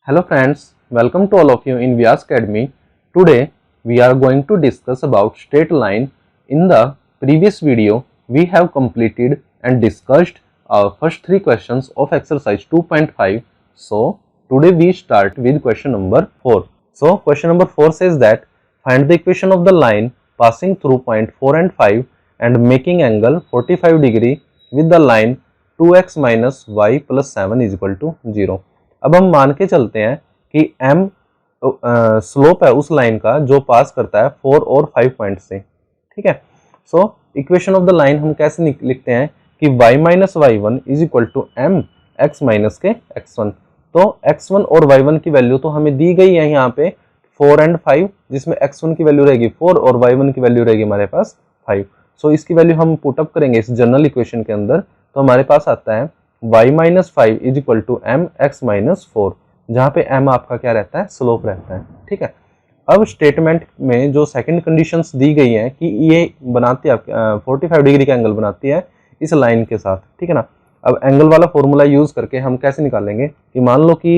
Hello friends, welcome to all of you in Vyas Academy. Today we are going to discuss about straight line. In the previous video, we have completed and discussed our first three questions of exercise 2.5. So today we start with question number 4. So question number 4 says that find the equation of the line passing through point 4 and 5 and making angle 45 degree with the line 2x minus y plus 7 is equal to 0. अब हम मान के चलते हैं कि m slope है उस line का जो पास करता है 4 और 5 पॉइंट से, ठीक है। So equation of the line हम कैसे लिखते हैं कि y minus y one is equal to M x minus के x1। तो x1 और y1 की वैल्यू तो हमें दी गई है यहाँ पे 4 एंड 5, जिसमें x1 की वैल्यू रहेगी 4 और y1 की वैल्यू रहेगी हमारे पास 5। सो इसकी वैल्यू हम पुटअप करेंगे इस जनरल इक्वेशन के अंदर, तो हमारे पास आता है y minus 5 is equal to M x minus 4, जहाँ पे m आपका क्या रहता है, स्लोप रहता है, ठीक है। अब स्टेटमेंट में जो सेकंड कंडीशंस दी गई हैं कि ये बनाती है 45 डिग्री का एंगल बनाती है इस लाइन के साथ, ठीक है ना। अब एंगल वाला फॉर्मूला यूज करके हम कैसे निकालेंगे कि मान लो कि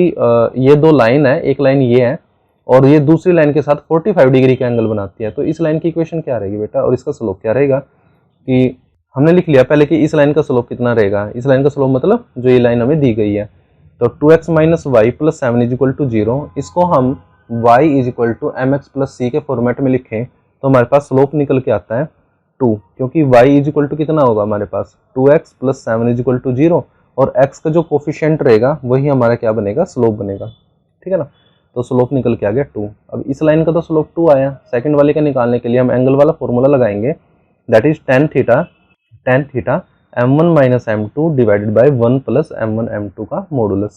ये दो लाइन है, एक लाइन ये है और ये दूसरी लाइन के साथ 45 डिग्री का एंगल बनाती है, तो इस लाइन की इक्वेशन क्या रहेगी बेटा और इसका स्लोप क्या रहेगा। कि हमने लिख लिया पहले कि इस लाइन का स्लोप कितना रहेगा, इस लाइन का स्लोप मतलब जो ये लाइन हमें दी गई है, तो 2x minus Y plus 7 is equal to 0। इसको हम y is equal to M X plus C के फॉर्मेट में लिखें तो हमारे पास स्लोप निकल के आता है 2, क्योंकि y इज इक्वल टू कितना होगा हमारे पास 2x plus 7 is equal to 0 और x का जो कोफिशिएंट रहेगा वही हमारा क्या बनेगा, स्लोप बनेगा, ठीक है ना। तो स्लोप निकल के आ गया 2। अब इस लाइन का तो स्लोप 2 आया, सेकंड वाले का निकालने के लिए हम एंगल वाला फॉर्मूला लगाएंगे, that is tan theta m1 minus m2 divided by 1 plus m1 m2 का मॉडुलस।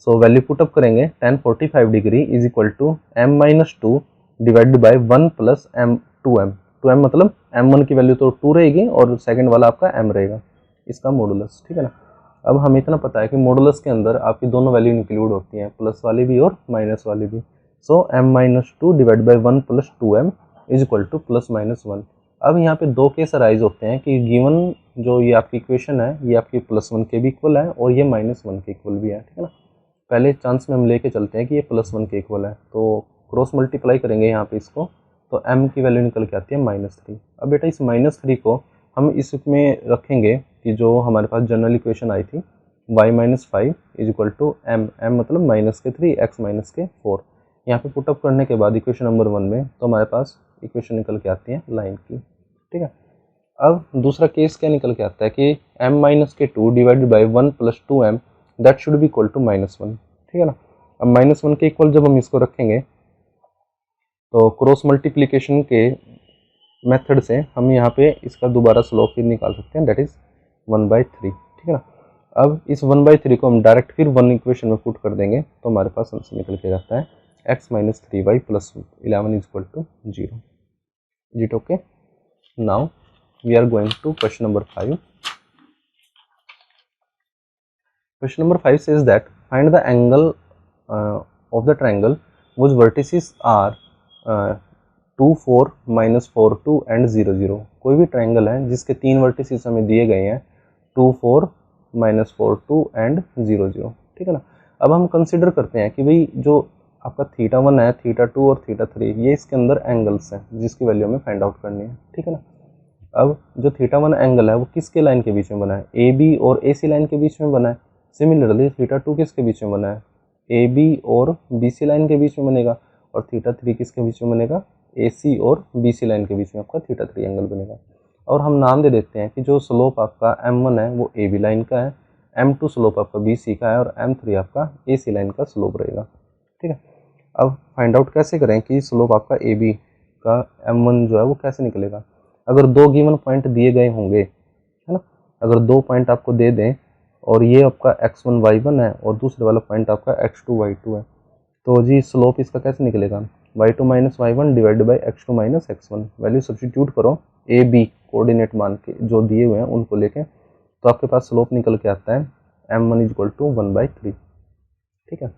सो वैल्यू पुटअप करेंगे tan 45 degree is equal to m minus 2 divided by 1 plus m2m, 2m मतलब m1 की value तो 2 रहेगी और second वाला आपका m रहेगा, इसका मॉडुलस, ठीक है ना। अब हमें इतना पता है कि मॉडुलस के अंदर आपकी दोनों वैल्यू इंक्लूड होती हैं, प्लस वाली भी और माइनस वाली भी। सो m minus 2 divide by 1 plus 2m is equal two plus minus 1। अब यहाँ पे दो केस अराइज होते हैं कि गिवन जो ये आपकी इक्वेशन है ये आपकी +1 के भी इक्वल है और ये -1 के इक्वल भी है, ठीक है ना। पहले चांस में हम लेके चलते हैं कि ये +1 के इक्वल है, तो क्रॉस मल्टीप्लाई करेंगे यहाँ पे इसको, तो m की वैल्यू निकल के आती है -3। अब बेटा इस -3 को हम इसमें रखेंगे कि जो हमारे पास जनरल इक्वेशन आई थी y minus 5 is equal to m मतलब माइनस के 3 x माइनस के 4, यहाँ पे पुटअप करने के बाद इक्वेशन नंबर 1 में तो हमारे पास इक्वेशन निकल के आती है लाइन की, ठीक है। अब दूसरा केस क्या निकल के आता है कि m माइनस के 2 divided by 1 plus 2m that should be equal to -1, ठीक है ना। अब -1 के इक्वल जब हम इसको रखेंगे तो क्रॉस मल्टीप्लिकेशन के मेथड से हम यहाँ पे इसका दोबारा स्लोप फिर निकाल सकते हैं, दैट इज 1/3, ठीक है ना। अब इस 1/3 को हम डायरेक्ट फिर 1 इक्वेशन में पुट कर देंगे तो हमारे पास आंसर निकल के जाता है x minus 3y plus 11 is equal to 0। Is it okay? Now we are going to question number 5. Question number 5 says that find the angle of the triangle whose vertices are 2 4 minus 4 2 and 0 0। कोई भी triangle है जिसके 3 vertices हमें दिए गए हैं 2 4 minus 4 2 and 0 0, ठीक है ना। अब हम कंसिडर करते हैं कि भाई जो आपका θ1 है, θ2 और θ3 ये इसके अंदर एंगल्स हैं जिसकी वैल्यू हमें फाइंड आउट करनी है, ठीक है ना। अब जो θ1 एंगल है वो किसके लाइन के बीच में बना है, ए बी और ए सी लाइन के बीच में बना है। सिमिलरली θ2 किसके बीच में बना है, ए बी और बी सी लाइन के बीच में बनेगा, और θ3 किसके बीच में बनेगा, ए सी और बी सी लाइन के बीच में आपका θ3 एंगल बनेगा। और हम नाम दे देते हैं कि जो स्लोप आपका m1 है वो ए बी लाइन का है, m2 स्लोप आपका बी सी का है और m3 आपका ए सी लाइन का स्लोप रहेगा, ठीक है। अब फाइंड आउट कैसे करें कि स्लोप आपका ए बी का m1 जो है वो कैसे निकलेगा। अगर दो गिवन पॉइंट दिए गए होंगे, है ना, अगर दो पॉइंट आपको दे दें और ये आपका x1 y1 है और दूसरे वाला पॉइंट आपका x2 y2 है, तो जी स्लोप इसका कैसे निकलेगा, y2 minus y1 divide by x2 minus x1। Value substitute करो ए बी कोऑर्डिनेट मान के जो दिए हुए हैं उनको लेके, तो आपके पास स्लोप निकल के आता है m1 इज इक्वल टू 1/3, ठीक है।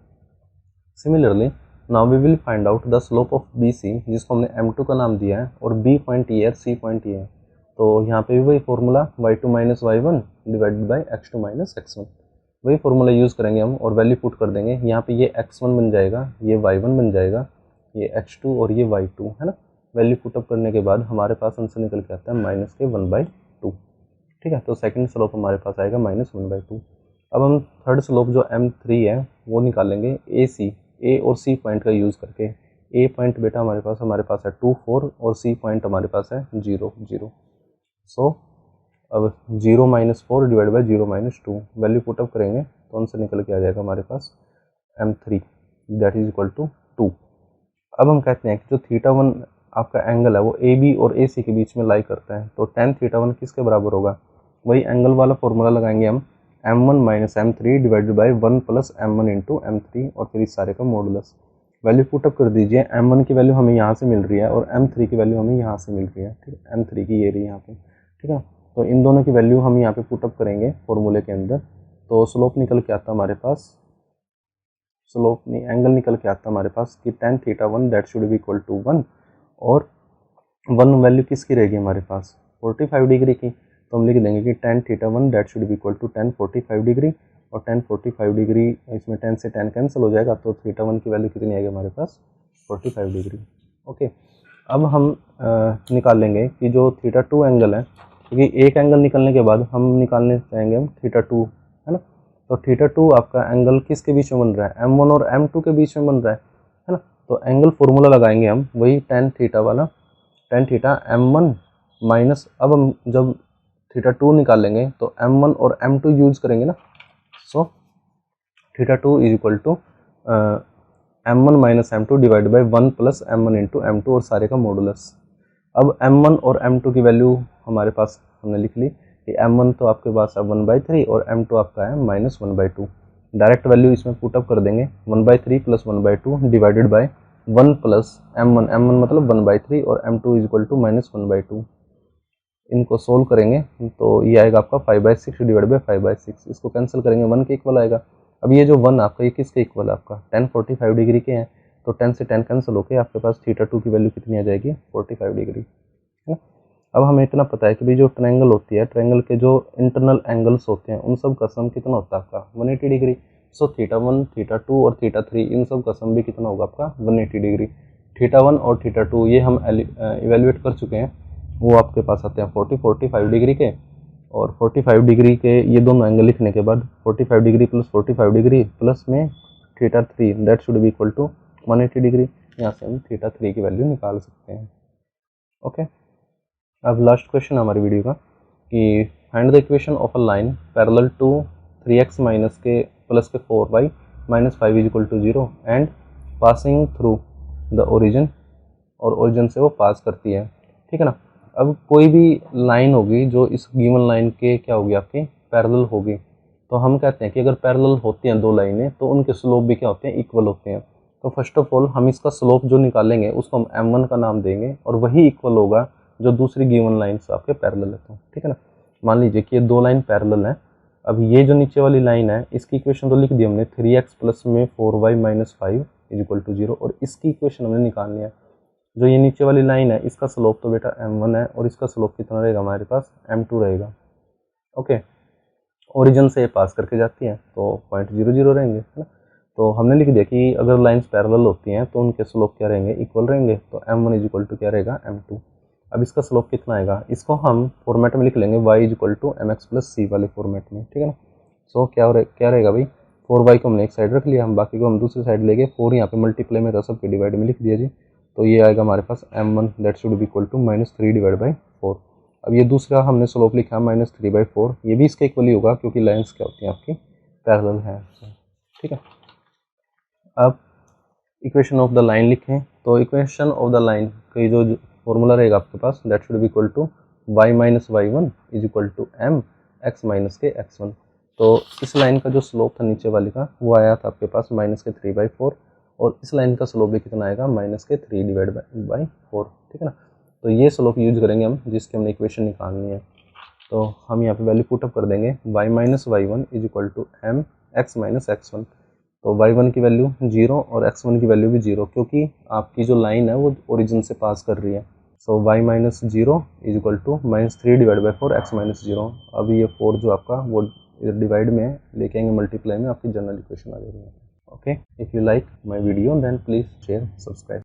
Similarly now we will find out the slope of B C, जिसको हमने m2 का नाम दिया है और b पॉइंट ये है, c पॉइंट ये है, तो यहाँ पे भी वही formula y2 minus y1 divided by x2 minus x1। वही फॉर्मूला यूज़ करेंगे हम और वैल्यू पुट कर देंगे। यहाँ पे ये x1 बन जाएगा, ये y1 बन जाएगा, ये x2 और ये y2 है ना। वैल्यू पुटअप करने के बाद हमारे पास आंसर निकल के आता है -1/2। ठीक है, तो सेकंड स्लोप हमारे पास आएगा -1/2। अब हम थर्ड स्लोप जो m3 है वो निकालेंगे ए और सी पॉइंट का यूज़ करके। ए पॉइंट बेटा हमारे पास है 2 4 और सी पॉइंट हमारे पास है 0 0। सो अब 0 - 4 डिवाइड बाई 0 - 2 वैल्यू पुटअप करेंगे तो आंसर निकल के आ जाएगा हमारे पास m3 that is equal to 2। अब हम कहते हैं कि जो θ1 आपका एंगल है वो ए बी और ए सी के बीच में लाई करता है, तो tan θ1 किसके बराबर होगा? वही एंगल वाला फॉर्मूला लगाएंगे हम, m1 - m3 divided by 1 + m1 into m3 और फिर इस सारे का मॉडुलस। वैल्यू पुटअप कर दीजिए। m1 की वैल्यू हमें यहाँ से मिल रही है और m3 की वैल्यू हमें यहाँ से मिल रही है। ठीक है, m3 की ये रही यहाँ पे। ठीक है, तो इन दोनों की वैल्यू हम यहाँ पे पुटअप करेंगे फॉर्मूले के अंदर, तो स्लोप निकल के आता हमारे पास, स्लोप नहीं एंगल निकल के आता हमारे पास कि tan θ1 that should be equal to 1 और 1 वैल्यू किसकी रहेगी हमारे पास 45 डिग्री की, तो हम लिख देंगे कि tan θ1 that should be equal to tan 45 degree और tan 45 डिग्री इसमें 10 से 10 कैंसिल हो जाएगा, तो θ1 की वैल्यू कितनी आएगी हमारे पास 45 डिग्री। ओके, अब हम निकाल लेंगे कि जो θ2 एंगल है, क्योंकि एक एंगल निकलने के बाद हम निकालने चाहेंगे हम θ2 है ना। तो θ2 आपका एंगल किसके बीच में बन रहा है? m1 और m2 के बीच में बन रहा है ना। तो एंगल फॉर्मूला लगाएंगे हम वही tan θ वाला, tan θ m1 माइनस, अब हम जब θ2 निकालेंगे तो m1 और m2 यूज करेंगे ना। So θ2 is equal to m1 - m2 divide by 1 + m1 into m2 और सारे का मॉडुलस। अब m1 और m2 की वैल्यू हमारे पास हमने लिख ली कि m1 तो आपके पास है 1/3 और m2 आपका है -1/2। डायरेक्ट वैल्यू इसमें पुटअप कर देंगे, 1/3 + 1/2 डिवाइडेड बाय 1 + m1 मतलब 1/3 और m2 इज इक्वल टू -1/2। इनको सोल्व करेंगे तो ये आएगा आपका 5/6 डिवाइड बाई 5/6, इसको कैंसिल करेंगे 1 के इक्वल आएगा। अब ये जो 1 आपका ये किसके इक्वल है? आपका tan 45 डिग्री के हैं, तो 10 से 10 कैंसिल होकर आपके पास θ2 की वैल्यू कितनी आ जाएगी 45 डिग्री है ना। अब हमें इतना पता है कि भाई जो ट्रायंगल होती है, ट्रायंगल के जो इंटरनल एंगल्स होते हैं उन सब का सम कितना होता है आपका 180 डिग्री। सो θ1 θ2 और θ3 इन सब का सम भी कितना होगा आपका 180 डिग्री। θ1 और θ2 ये हम इवेल्युएट कर चुके हैं, वो आपके पास आते हैं 45 डिग्री के, और 45 डिग्री के ये दोनों एंगल लिखने के बाद 45 डिग्री प्लस 45 डिग्री प्लस में θ3 that should be equal to 180 degree. यहाँ से हम θ3 की वैल्यू निकाल सकते हैं। ओके, अब लास्ट क्वेश्चन हमारी वीडियो का कि find the equation of a line parallel to 3x minus के प्लस के 4y - 5 is equal to 0 and passing through the origin, और ओरिजिन से वो पास करती है। ठीक है ना। अब कोई भी लाइन होगी जो इस गिवन लाइन के क्या होगी आपकी पैरेलल होगी, तो हम कहते हैं कि अगर पैरेलल होती हैं दो लाइनें तो उनके स्लोप भी क्या होते हैं इक्वल होते हैं। तो फर्स्ट ऑफ ऑल हम इसका स्लोप जो निकालेंगे उसको हम m1 का नाम देंगे और वही इक्वल होगा जो दूसरी गिवन लाइन्स आपके पैरेलल है। तो ठीक है ना, मान लीजिए कि ये दो लाइन पैरेलल हैं। अब ये जो नीचे वाली लाइन है इसकी इक्वेशन तो लिख दी हमने 3x प्लस में 4y - 5 इज इक्वल टू 0, और इसकी इक्वेशन हमने निकालनी है। जो ये नीचे वाली लाइन है इसका स्लोप तो बेटा m1 है और इसका स्लोप कितना रहेगा हमारे पास m2 रहेगा। ओके, ओरिजिन से पास करके जाती है तो 0.00 रहेंगे है ना। तो हमने लिख दिया कि अगर लाइंस पैरेलल होती हैं तो उनके स्लोप क्या रहेंगे इक्वल रहेंगे, तो m1 इज इक्वल टू क्या रहेगा m2। अब इसका स्लोप कितना आएगा, इसको हम फॉर्मेट में लिख लेंगे y is equal to mx plus c वाले फॉर्मेट में। ठीक है ना। सो क्या रहेगा भाई 4y को हमने एक साइड रख लिया, हम बाकी को हम दूसरी साइड लेके 4 यहाँ पे मल्टीप्लाई में था सबके डिवाइड में लिख दिया जी, तो ये आएगा हमारे पास m1 that should be equal to -3 divide by 4। अब ये दूसरा हमने स्लोप लिखा -3/4, ये भी इसके इक्वल ही होगा क्योंकि लाइंस क्या होती हैं आपकी पैरेलल है। ठीक है, अब इक्वेशन ऑफ द लाइन लिखें, तो इक्वेशन ऑफ द लाइन का जो फॉर्मूला रहेगा आपके पास that should be equal to y - y1 is equal to m x - के x1। तो इस लाइन का जो स्लोप था नीचे वाले का वो आया था आपके पास -3/4, और इस लाइन का स्लोप भी कितना आएगा -3 डिवाइड बाई 4। ठीक है ना। तो ये स्लोप यूज करेंगे हम जिसकी हमने इक्वेशन निकालनी है। तो हम यहाँ पे वैल्यू पुटअप कर देंगे y - y1 is equal to m x - x1। तो y1 की वैल्यू 0 और x1 की वैल्यू भी 0, क्योंकि आपकी जो लाइन है वो ओरिजिन से पास कर रही है। So y - 0 is equal to -3 divide by 4 x - 0। अब ये 4 जो आपका वो इधर डिवाइड में लेके आएंगे, मल्टीप्लाई में आपकी जनरल इक्वेशन आ जाएगी। Okay, if you like my video then please share, subscribe.